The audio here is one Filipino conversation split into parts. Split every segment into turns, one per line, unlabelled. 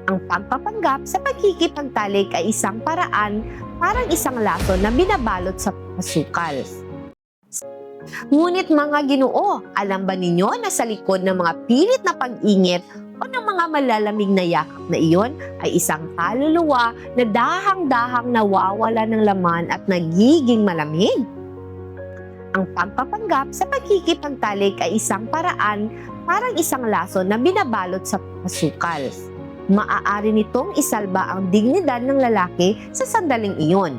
Ang pagpapanggap sa pagkikipagtalik ay isang paraan, parang isang laso na binabalot sa pasukal. Ngunit mga Ginoo, alam ba ninyo na sa likod ng mga pilit na pag-ingit o ng mga malalamig na yakap na iyon ay isang kaluluwa na dahang-dahang nawawala ng laman at nagiging malamig? Ang pagpapanggap sa pagkikipagtalik ay isang paraan, parang isang laso na binabalot sa pasukal. Maaari nitong isalba ang dignidad ng lalaki sa sandaling iyon.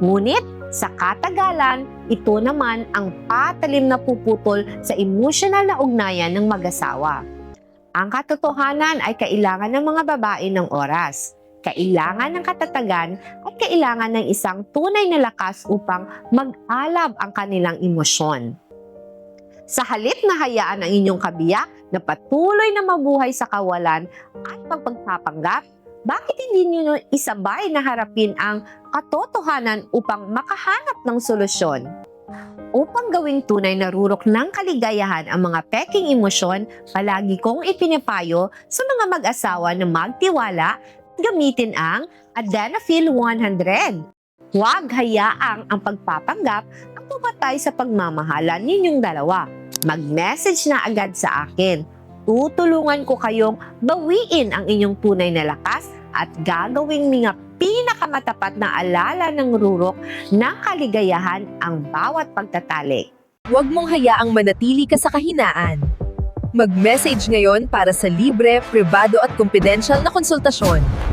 Ngunit, sa katagalan, ito naman ang patalim na puputol sa emosyonal na ugnayan ng mag-asawa. Ang katotohanan ay kailangan ng mga babae ng oras, kailangan ng katatagan at kailangan ng isang tunay na lakas upang mag-alab ang kanilang emosyon. Sa halip na hayaan ang inyong kabiyak na patuloy na mabuhay sa kawalan at pagpagpapanggap, bakit hindi niyo isabay na harapin ang katotohanan upang makahanap ng solusyon? Upang gawing tunay na rurok ng kaligayahan ang mga peking emosyon, palagi kong ipinapayo sa mga mag-asawa na magtiwala at gamitin ang Adenafil 100. Huwag hayaang ang pagpapanggap ang pumatay sa pagmamahalan ninyong dalawa. Mag-message na agad sa akin. Tutulungan ko kayong bawiin ang inyong tunay na lakas at gagawing mga pinakamatapat na alala ng rurok ng kaligayahan ang bawat pagtatalik.
Huwag mong hayaang manatili ka sa kahinaan. Mag-message ngayon para sa libre, pribado at confidential na konsultasyon.